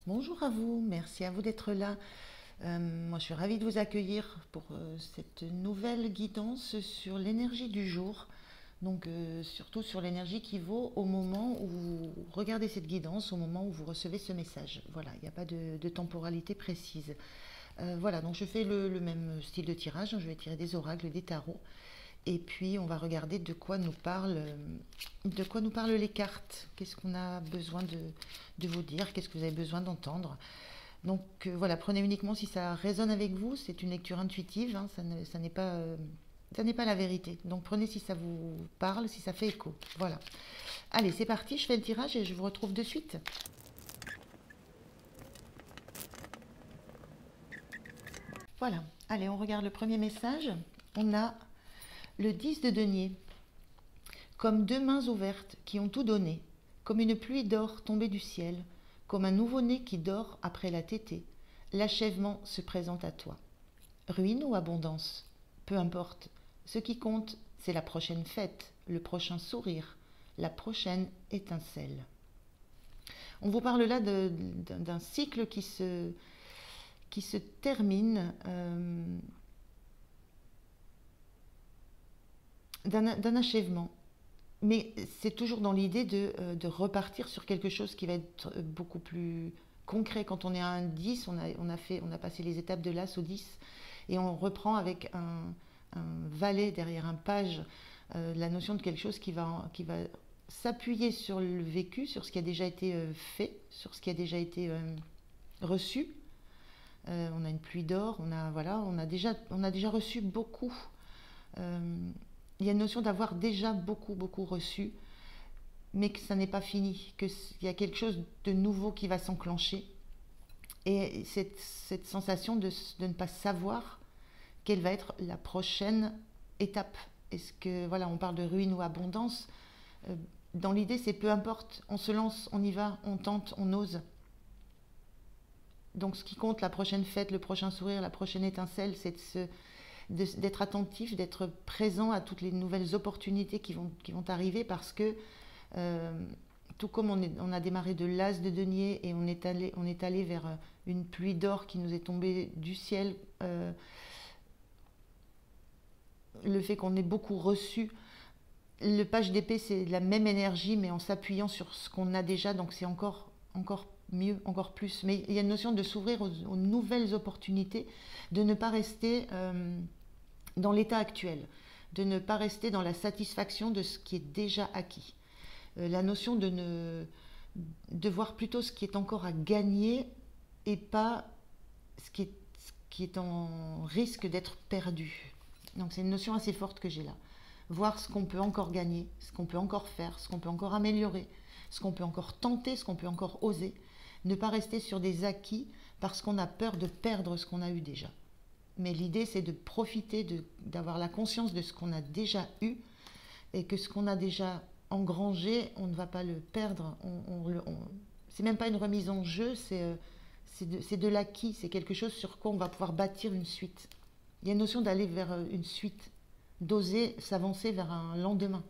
Bonjour à vous, merci à vous d'être là. Moi, je suis ravie de vous accueillir pour cette nouvelle guidance sur l'énergie du jour. Donc, surtout sur l'énergie qui vaut au moment où vous regardez cette guidance, au moment où vous recevez ce message. Voilà, il n'y a pas de temporalité précise. Voilà, donc je fais le même style de tirage, hein. Je vais tirer des oracles, des tarots. Et puis, on va regarder de quoi nous parlent les cartes. Qu'est-ce qu'on a besoin de vous dire? Qu'est-ce que vous avez besoin d'entendre? Donc voilà, prenez uniquement si ça résonne avec vous. C'est une lecture intuitive, hein, ça n'est pas la vérité. Donc prenez si ça vous parle, si ça fait écho. Voilà. Allez, c'est parti, je fais le tirage et je vous retrouve de suite. Voilà. Allez, on regarde le premier message. On a le 10 de denier. Comme deux mains ouvertes qui ont tout donné, comme une pluie d'or tombée du ciel, comme un nouveau-né qui dort après la tétée, l'achèvement se présente à toi. Ruine ou abondance? Peu importe. Ce qui compte, c'est la prochaine fête, le prochain sourire, la prochaine étincelle. On vous parle là d'un cycle qui se termine, d'un achèvement. Mais c'est toujours dans l'idée de repartir sur quelque chose qui va être beaucoup plus concret. Quand on est à un 10, on a passé les étapes de l'As au 10 et on reprend avec un valet derrière un page, la notion de quelque chose qui va s'appuyer sur le vécu, sur ce qui a déjà été fait, sur ce qui a déjà été reçu. On a une pluie d'or, on a déjà reçu beaucoup. Il y a une notion d'avoir déjà beaucoup reçu, mais que ça n'est pas fini, qu'il y a quelque chose de nouveau qui va s'enclencher. Et cette sensation de ne pas savoir quelle va être la prochaine étape. Est-ce que, voilà, on parle de ruine ou abondance. Dans l'idée, c'est peu importe, on se lance, on y va, on tente, on ose. Donc ce qui compte, la prochaine fête, le prochain sourire, la prochaine étincelle, c'est d'être attentif, d'être présent à toutes les nouvelles opportunités qui vont arriver parce que tout comme on a démarré de l'as de denier et on est allé vers une pluie d'or qui nous est tombée du ciel, le fait qu'on ait beaucoup reçu, le page d'épée c'est la même énergie mais en s'appuyant sur ce qu'on a déjà, donc c'est encore mieux, encore plus. Mais il y a une notion de s'ouvrir aux nouvelles opportunités, de ne pas rester dans l'état actuel, de ne pas rester dans la satisfaction de ce qui est déjà acquis. La notion de voir plutôt ce qui est encore à gagner et pas ce qui est en risque d'être perdu. Donc c'est une notion assez forte que j'ai là. Voir ce qu'on peut encore gagner, ce qu'on peut encore faire, ce qu'on peut encore améliorer, ce qu'on peut encore tenter, ce qu'on peut encore oser. Ne pas rester sur des acquis parce qu'on a peur de perdre ce qu'on a eu déjà. Mais l'idée, c'est de profiter, d'avoir la conscience de ce qu'on a déjà eu et que ce qu'on a déjà engrangé, on ne va pas le perdre. C'est même pas une remise en jeu, c'est de l'acquis, c'est quelque chose sur quoi on va pouvoir bâtir une suite. Il y a une notion d'aller vers une suite, d'oser s'avancer vers un lendemain.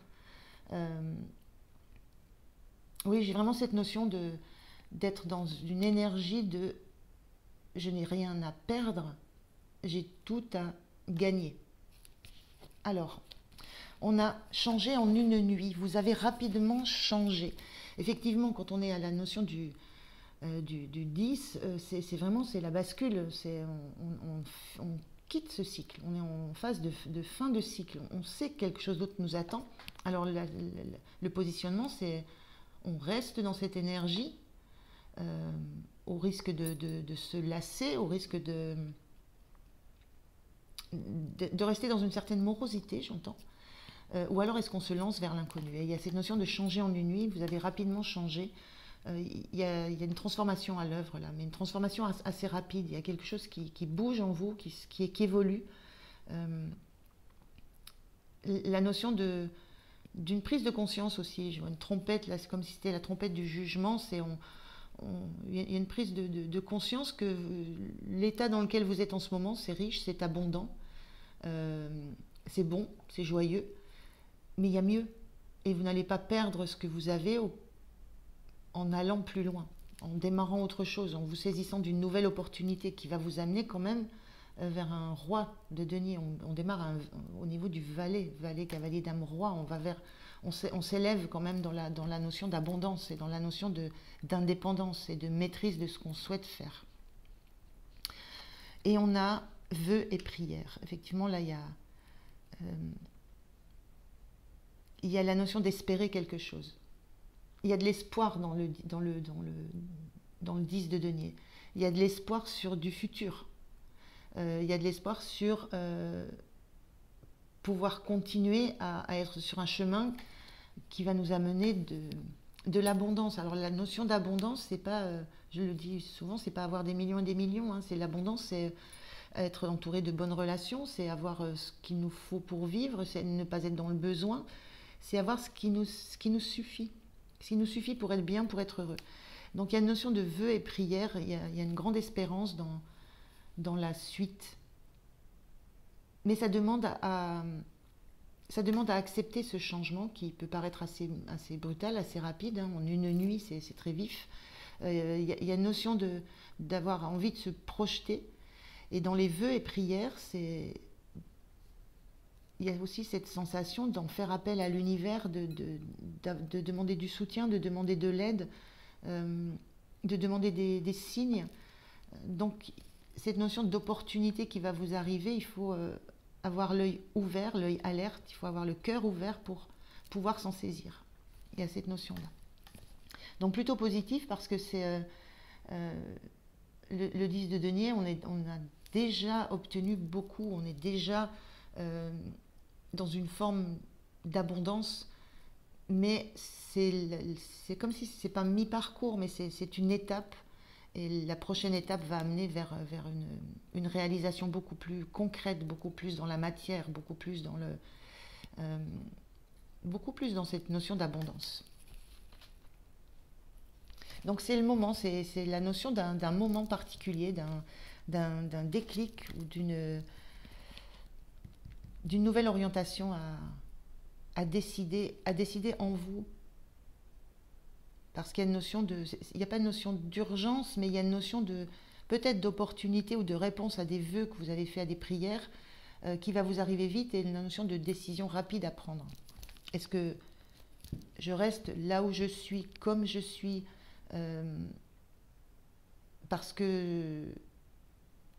Oui, j'ai vraiment cette notion d'être dans une énergie de je n'ai rien à perdre, j'ai tout à gagner. Alors, on a changé en une nuit. Vous avez rapidement changé. Effectivement, quand on est à la notion du 10, c'est la bascule. On quitte ce cycle. On est en phase de fin de cycle. On sait que quelque chose d'autre nous attend. Alors, le positionnement, c'est on reste dans cette énergie au risque de se lasser, au risque de rester dans une certaine morosité, j'entends. Ou alors est-ce qu'on se lance vers l'inconnu? Et il y a cette notion de changer en une nuit, vous avez rapidement changé. Il y a une transformation à l'œuvre là, mais une transformation assez rapide. Il y a quelque chose qui bouge en vous, qui évolue. La notion d'une prise de conscience aussi. Je vois une trompette, là, c'est comme si c'était la trompette du jugement. Il y a une prise de conscience que l'état dans lequel vous êtes en ce moment, c'est riche, c'est abondant, c'est bon, c'est joyeux, mais il y a mieux. Et vous n'allez pas perdre ce que vous avez en allant plus loin. en démarrant autre chose, en vous saisissant d'une nouvelle opportunité qui va vous amener quand même vers un roi de denier. On démarre au niveau du valet, cavalier dame roi, on s'élève quand même dans la notion d'abondance et dans la notion d'indépendance et de maîtrise de ce qu'on souhaite faire. Et on a vœux et prières. Effectivement, là, il y a la notion d'espérer quelque chose. Il y a de l'espoir dans le 10 de denier. Il y a de l'espoir sur du futur. Il y a de l'espoir sur pouvoir continuer à être sur un chemin qui va nous amener de l'abondance. Alors la notion d'abondance, c'est pas, je le dis souvent, c'est pas avoir des millions et des millions. Hein. C'est l'abondance, c'est être entouré de bonnes relations, c'est avoir ce qu'il nous faut pour vivre, c'est ne pas être dans le besoin, c'est avoir ce qui nous suffit. Ce qui nous suffit pour être bien, pour être heureux. Donc il y a une notion de vœux et prières, il y a une grande espérance dans la suite. Mais ça demande à accepter ce changement qui peut paraître assez brutal, assez rapide. Hein. En une nuit, c'est très vif. Il y a une notion d'avoir envie de se projeter. Et dans les vœux et prières, il y a aussi cette sensation d'en faire appel à l'univers, de demander du soutien, de demander de l'aide, de demander des signes. Donc, cette notion d'opportunité qui va vous arriver, il faut avoir l'œil ouvert, l'œil alerte, il faut avoir le cœur ouvert pour pouvoir s'en saisir. Il y a cette notion-là. Donc, plutôt positif parce que c'est le 10 de denier, on a déjà obtenu beaucoup, on est déjà dans une forme d'abondance, mais c'est comme si c'est pas mi-parcours, mais c'est une étape, et la prochaine étape va amener vers une réalisation beaucoup plus concrète, beaucoup plus dans la matière, beaucoup plus dans cette notion d'abondance. Donc c'est le moment, c'est la notion d'un moment particulier, d'un déclic ou d'une nouvelle orientation à décider en vous. Parce qu'il y a une notion il n'y a pas de notion d'urgence, mais il y a une notion peut-être d'opportunité ou de réponse à des vœux que vous avez fait, à des prières, qui va vous arriver vite, et une notion de décision rapide à prendre. Est-ce que je reste là où je suis, comme je suis, parce que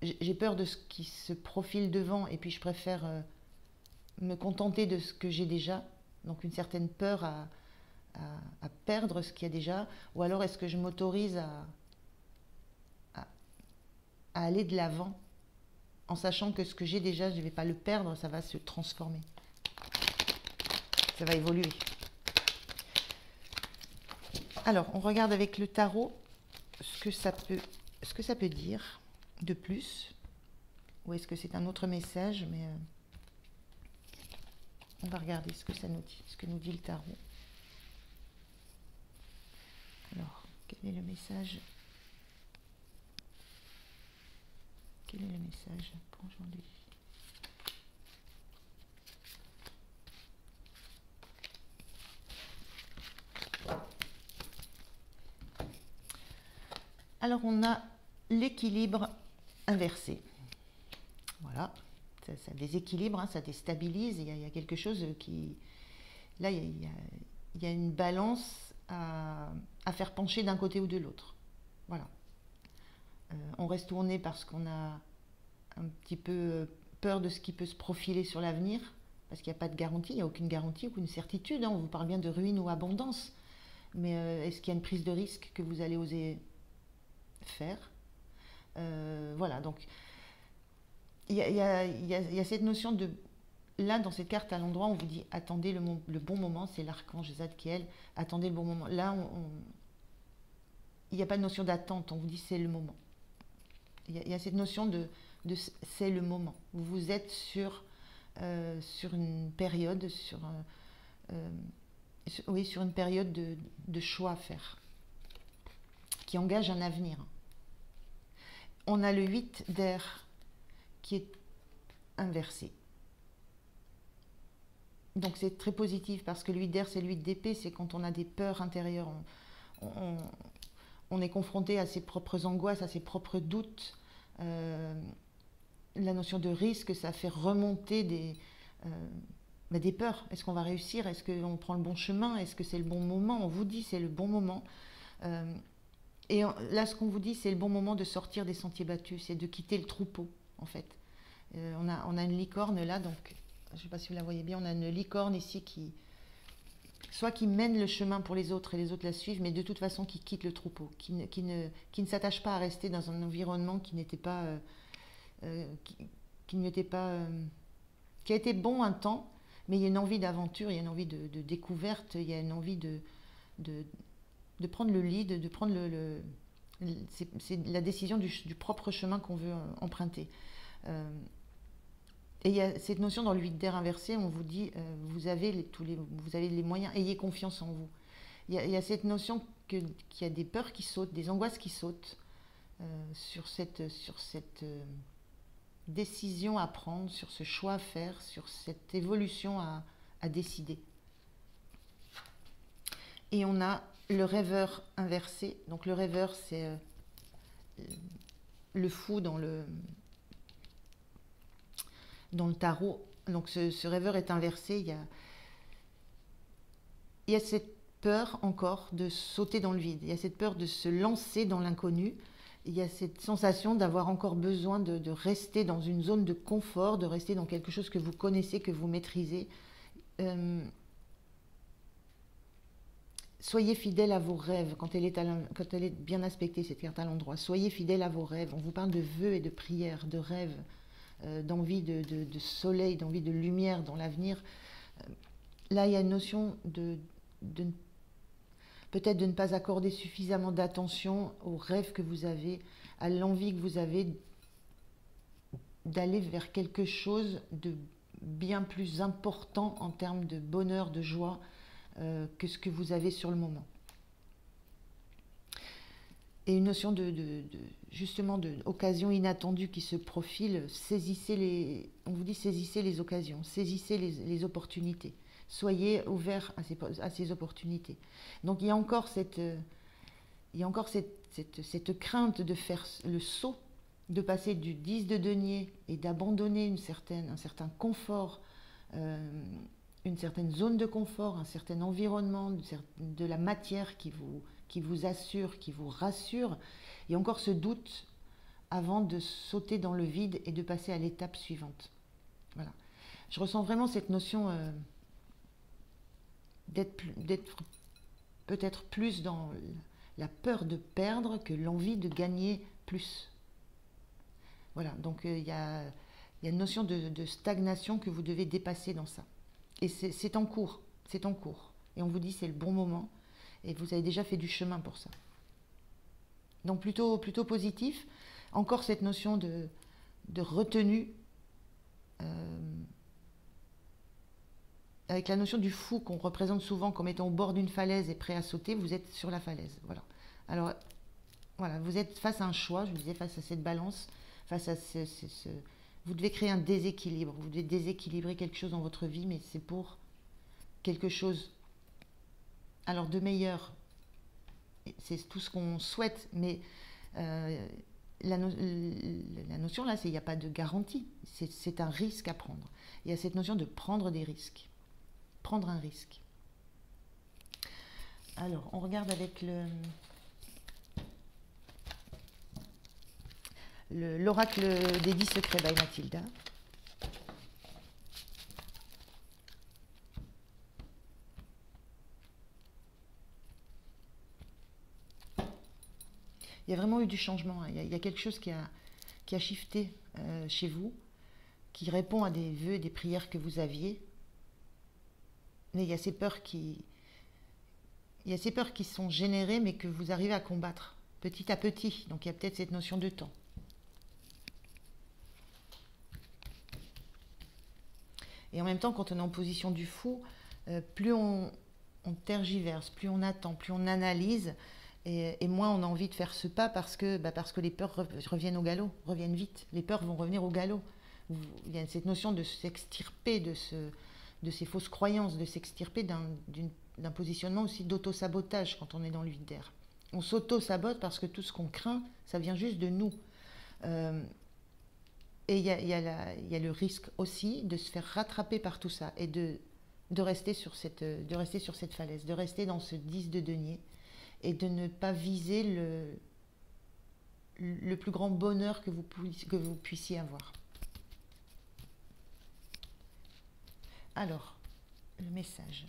j'ai peur de ce qui se profile devant, et puis je préfère me contenter de ce que j'ai déjà, donc une certaine peur à perdre ce qu'il y a déjà, ou alors est-ce que je m'autorise à aller de l'avant en sachant que ce que j'ai déjà, je ne vais pas le perdre, ça va se transformer, ça va évoluer. Alors, on regarde avec le tarot ce que ça peut dire de plus, ou est-ce que c'est un autre message, mais on va regarder ce que ça nous dit, ce que nous dit le tarot. Alors, quel est le message? Quel est le message pour aujourd'hui? Alors, on a l'équilibre inversé. Voilà, ça déséquilibre, hein, ça déstabilise. Il y a quelque chose qui... Là, il y a une balance à faire pencher d'un côté ou de l'autre. Voilà. On reste où on est parce qu'on a un petit peu peur de ce qui peut se profiler sur l'avenir, parce qu'il n'y a pas de garantie, il n'y a aucune garantie, aucune certitude. Hein. On vous parle bien de ruine ou abondance, mais est-ce qu'il y a une prise de risque que vous allez oser faire? Voilà, donc il y a cette notion de... Là, dans cette carte, à l'endroit, on vous dit attendez le bon moment, c'est l'archange Zadkiel, attendez le bon moment. Là, il n'y a pas de notion d'attente, on vous dit c'est le moment. Il y a cette notion de c'est le moment. Vous êtes sur une période, sur une période de choix à faire, qui engage un avenir. On a le 8 d'air qui est inversé. Donc c'est très positif parce que le 8 d'air, c'est le 8 d'épée, c'est quand on a des peurs intérieures. on est confronté à ses propres angoisses, à ses propres doutes. La notion de risque, ça fait remonter des peurs. Est-ce qu'on va réussir? Est-ce qu'on prend le bon chemin? Est-ce que c'est le bon moment? On vous dit c'est le bon moment. Là, ce qu'on vous dit, c'est le bon moment de sortir des sentiers battus, c'est de quitter le troupeau, en fait. On a une licorne là, donc je ne sais pas si vous la voyez bien, on a une licorne ici soit qui mène le chemin pour les autres et les autres la suivent, mais de toute façon qui quitte le troupeau, qui ne s'attache pas à rester dans un environnement qui n'était pas, qui a été bon un temps, mais il y a une envie d'aventure, il y a une envie de découverte, il y a une envie de prendre le lead, de prendre c'est la décision du propre chemin qu'on veut emprunter. Et il y a cette notion dans le 8 d'air inversé, on vous dit, vous avez les moyens, ayez confiance en vous. Il y a cette notion qu'il y a des peurs qui sautent, des angoisses qui sautent sur cette décision à prendre, sur ce choix à faire, sur cette évolution à décider. Et on a le rêveur inversé. Donc le rêveur, c'est le fou dans le tarot. Donc ce rêveur est inversé. Il y a cette peur encore de sauter dans le vide. Il y a cette peur de se lancer dans l'inconnu. Il y a cette sensation d'avoir encore besoin de rester dans une zone de confort, de rester dans quelque chose que vous connaissez, que vous maîtrisez. Soyez fidèle à vos rêves quand elle est bien aspectée, cette carte à l'endroit. Soyez fidèle à vos rêves. On vous parle de vœux et de prières, de rêves, d'envie de soleil, d'envie de lumière dans l'avenir. Là, il y a une notion peut-être de ne pas accorder suffisamment d'attention aux rêves que vous avez, à l'envie que vous avez d'aller vers quelque chose de bien plus important en termes de bonheur, de joie, que ce que vous avez sur le moment. Et une notion justement d'occasion inattendue qui se profile, on vous dit saisissez les occasions, saisissez les opportunités. Soyez ouverts à ces opportunités. Donc il y a encore cette crainte de faire le saut, de passer du 10 de denier et d'abandonner un certain confort, une certaine zone de confort, un certain environnement, de la matière qui vous assure, qui vous rassure. Il y a encore ce doute avant de sauter dans le vide et de passer à l'étape suivante. Voilà. Je ressens vraiment cette notion d'être peut-être plus dans la peur de perdre que l'envie de gagner plus. Voilà, donc il y a une notion de stagnation que vous devez dépasser dans ça. Et c'est en cours, c'est en cours. Et on vous dit c'est le bon moment et vous avez déjà fait du chemin pour ça. Donc plutôt positif. Encore cette notion de retenue, avec la notion du fou qu'on représente souvent comme étant au bord d'une falaise et prêt à sauter, vous êtes sur la falaise. Voilà. Alors, voilà, vous êtes face à un choix, je vous disais, face à cette balance, face à vous devez créer un déséquilibre, vous devez déséquilibrer quelque chose dans votre vie, mais c'est pour quelque chose, alors de meilleur, c'est tout ce qu'on souhaite, mais la notion là, il n'y a pas de garantie, c'est un risque à prendre. Il y a cette notion de prendre des risques. Prendre un risque. Alors, on regarde avec l'oracle des 10 secrets by Mathilda. Il y a vraiment eu du changement. Il y a quelque chose qui a shifté chez vous, qui répond à des vœux et des prières que vous aviez. Mais il y a ces peurs qui sont générées, mais que vous arrivez à combattre petit à petit. Donc il y a peut-être cette notion de temps. Et en même temps, quand on est en position du fou, plus on tergiverse, plus on attend, plus on analyse, et moins on a envie de faire ce pas parce que les peurs reviennent au galop, reviennent vite. Les peurs vont revenir au galop. Il y a cette notion de s'extirper de ces fausses croyances, de s'extirper d'un positionnement aussi d'auto-sabotage quand on est dans le 8 d'air. on s'auto-sabote parce que tout ce qu'on craint, ça vient juste de nous. Euh, et il y a le risque aussi de se faire rattraper par tout ça et de rester sur cette falaise, de rester dans ce 10 de denier et de ne pas viser le plus grand bonheur que vous puissiez avoir. Alors, le message.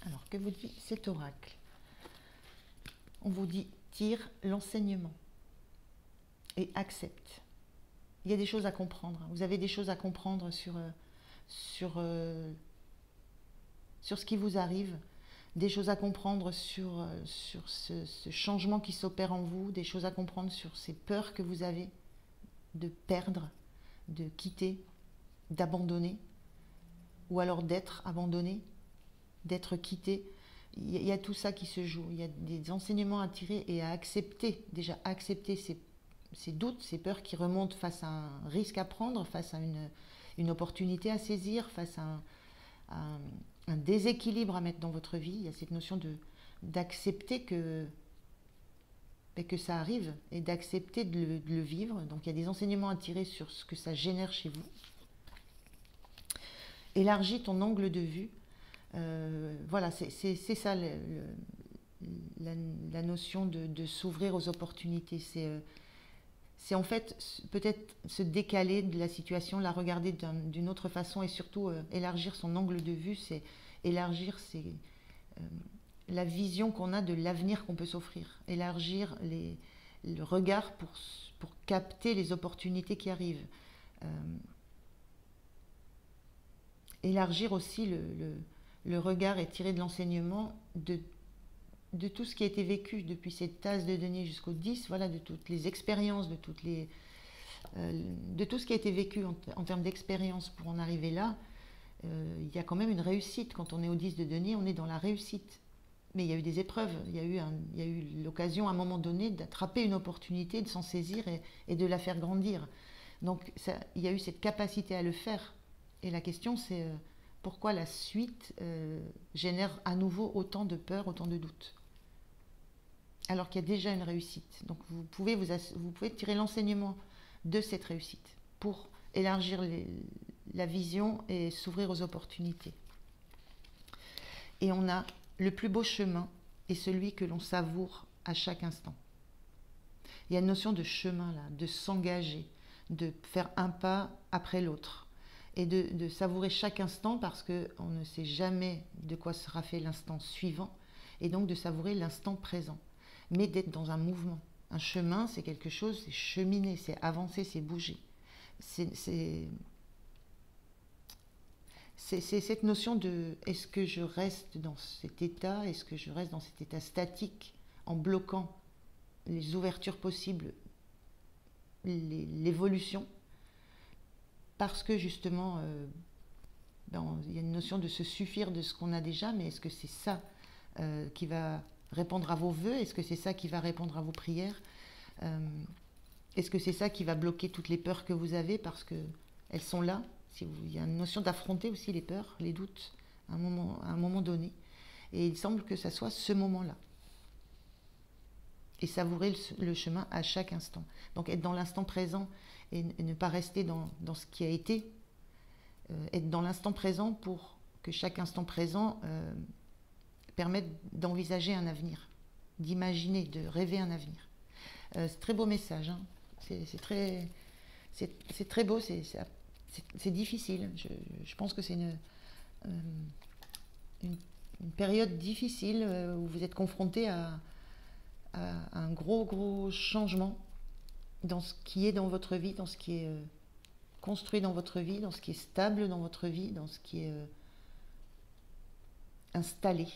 Alors, que vous dit cet oracle? On vous dit, tire l'enseignement et accepte. Il y a des choses à comprendre. Vous avez des choses à comprendre sur ce qui vous arrive, des choses à comprendre sur ce changement qui s'opère en vous, des choses à comprendre sur ces peurs que vous avez de perdre, de quitter, d'abandonner, ou alors d'être abandonné, d'être quitté. Il y a tout ça qui se joue. Il y a des enseignements à tirer et à accepter. Déjà, accepter ces doutes, ces peurs qui remontent face à un risque à prendre, face à une opportunité à saisir, face à un déséquilibre à mettre dans votre vie. Il y a cette notion d'accepter que ça arrive et d'accepter de le vivre. Donc il y a des enseignements à tirer sur ce que ça génère chez vous. Élargis ton angle de vue. Voilà, c'est ça la notion de s'ouvrir aux opportunités. C'est en fait peut-être se décaler de la situation, la regarder d'une autre façon et surtout élargir son angle de vue, c'est élargir la vision qu'on a de l'avenir qu'on peut s'offrir, élargir le regard pour capter les opportunités qui arrivent. Élargir aussi le regard et tirer de l'enseignement de tout ce qui a été vécu depuis cette tasse de denier jusqu'au 10, voilà, de toutes les expériences, de tout ce qui a été vécu en termes d'expérience pour en arriver là. Il y a quand même une réussite. Quand on est au 10 de denier, on est dans la réussite. Mais il y a eu des épreuves, il y a eu l'occasion à un moment donné d'attraper une opportunité, de s'en saisir et de la faire grandir. Donc il y a eu cette capacité à le faire. Et la question c'est pourquoi la suite génère à nouveau autant de peur, autant de doutes, alors qu'il y a déjà une réussite. Donc vous pouvez tirer l'enseignement de cette réussite pour élargir la vision et s'ouvrir aux opportunités. Et on a le plus beau chemin est celui que l'on savoure à chaque instant. Il y a une notion de chemin là, de s'engager, de faire un pas après l'autre et de savourer chaque instant parce qu'on ne sait jamais de quoi sera fait l'instant suivant et donc de savourer l'instant présent, mais d'être dans un mouvement. Un chemin, c'est quelque chose, c'est cheminer, c'est avancer, c'est bouger. C'est cette notion de est-ce que je reste dans cet état, est-ce que je reste dans cet état statique en bloquant les ouvertures possibles, l'évolution, parce que justement il y a une notion de se suffire de ce qu'on a déjà, mais est-ce que c'est ça qui va répondre à vos vœux? Est-ce que c'est ça qui va répondre à vos prières? Est-ce que c'est ça qui va bloquer toutes les peurs que vous avez parce qu'elles sont là? Il y a une notion d'affronter aussi les peurs, les doutes à un moment donné. Et il semble que ça soit ce moment-là. Et savourer le chemin à chaque instant. Donc être dans l'instant présent et ne pas rester dans ce qui a été. Être dans l'instant présent pour que chaque instant présent permette d'envisager un avenir, d'imaginer, de rêver un avenir. C'est très beau message. Hein. C'est très beau, c'est difficile. Je pense que c'est une période difficile où vous êtes confronté à un gros changement dans ce qui est dans votre vie, dans ce qui est construit dans votre vie, dans ce qui est stable dans votre vie, dans ce qui est installé.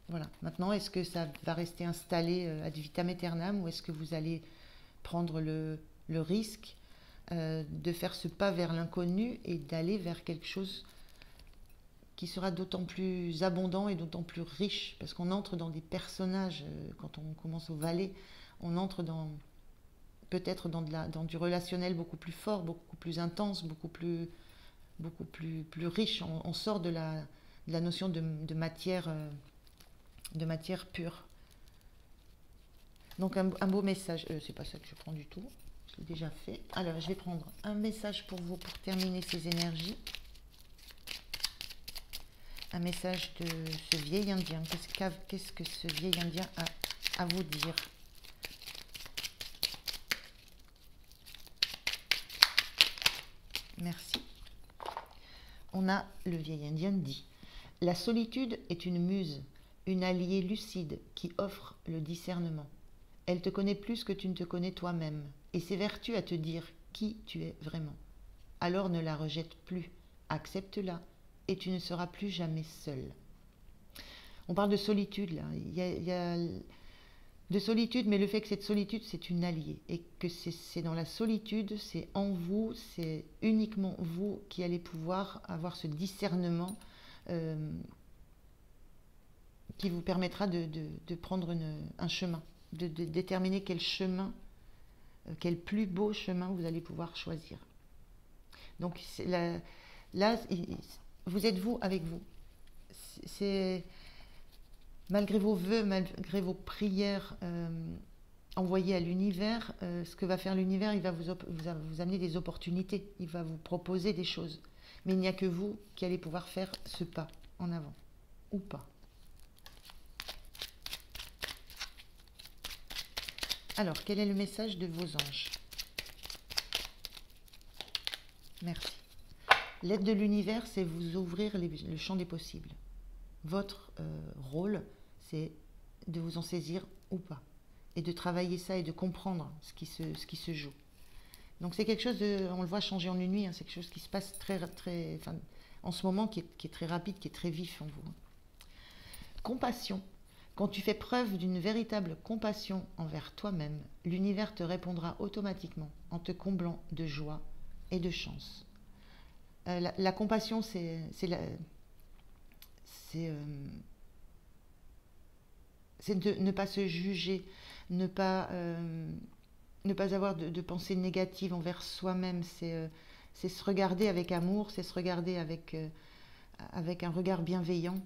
Voilà. Maintenant, est-ce que ça va rester installé ad vitam aeternam ou est-ce que vous allez prendre le risque de faire ce pas vers l'inconnu et d'aller vers quelque chose qui sera d'autant plus abondant et d'autant plus riche, parce qu'on entre dans des personnages, quand on commence au Valais, on entre dans peut-être dans du relationnel beaucoup plus fort, beaucoup plus intense, beaucoup plus riche. On sort de la notion de matière pure. Donc un beau message. C'est pas ça que je prends du tout. Je l'ai déjà fait. Alors je vais prendre un message pour vous pour terminer ces énergies. Un message de ce vieil indien. Qu'est-ce que ce vieil indien a à vous dire? Merci. On a le vieil indien dit: la solitude est une muse, une alliée lucide qui offre le discernement. Elle te connaît plus que tu ne te connais toi-même et s'évertue à te dire qui tu es vraiment. Alors ne la rejette plus, accepte-la et tu ne seras plus jamais seul. On parle de solitude là, il y a de solitude, mais le fait que cette solitude c'est une alliée et que c'est dans la solitude, c'est en vous, c'est uniquement vous qui allez pouvoir avoir ce discernement qui vous permettra de prendre un chemin, de déterminer quel chemin, quel plus beau chemin vous allez pouvoir choisir. Donc là, vous êtes vous avec vous. C'est malgré vos vœux, malgré vos prières envoyées à l'univers, ce que va faire l'univers, il va vous amener des opportunités, il va vous proposer des choses. Mais il n'y a que vous qui allez pouvoir faire ce pas en avant, ou pas. Alors, quel est le message de vos anges? Merci. L'aide de l'univers, c'est vous ouvrir le champ des possibles. Votre rôle, c'est de vous en saisir ou pas. Et de travailler ça et de comprendre ce qui se joue. Donc c'est quelque chose on le voit changer en une nuit, hein, c'est quelque chose qui se passe en ce moment, qui est très rapide, qui est très vif en vous. Compassion. Quand tu fais preuve d'une véritable compassion envers toi-même, l'univers te répondra automatiquement en te comblant de joie et de chance. La compassion, c'est de ne pas se juger, ne pas avoir de pensée négative envers soi-même, c'est se regarder avec amour, c'est se regarder avec un regard bienveillant.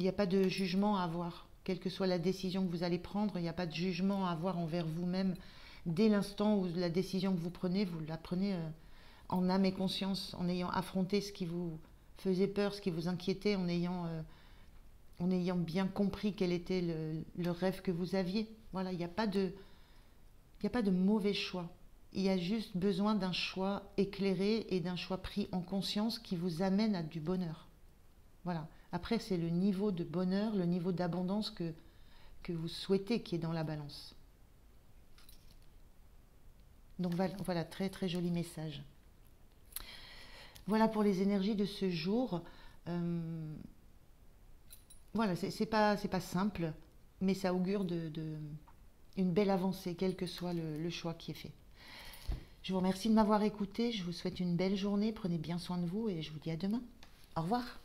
Il n'y a pas de jugement à avoir, quelle que soit la décision que vous allez prendre, il n'y a pas de jugement à avoir envers vous-même. Dès l'instant où la décision que vous la prenez en âme et conscience, en ayant affronté ce qui vous faisait peur, ce qui vous inquiétait, en ayant bien compris quel était le rêve que vous aviez. Voilà, il n'y a pas de mauvais choix. Il y a juste besoin d'un choix éclairé et d'un choix pris en conscience qui vous amène à du bonheur. Voilà. Après, c'est le niveau de bonheur, le niveau d'abondance que vous souhaitez qui est dans la balance. Donc voilà, très très joli message. Voilà pour les énergies de ce jour. Voilà, c'est pas simple, mais ça augure une belle avancée, quel que soit le choix qui est fait. Je vous remercie de m'avoir écouté, je vous souhaite une belle journée, prenez bien soin de vous et je vous dis à demain. Au revoir.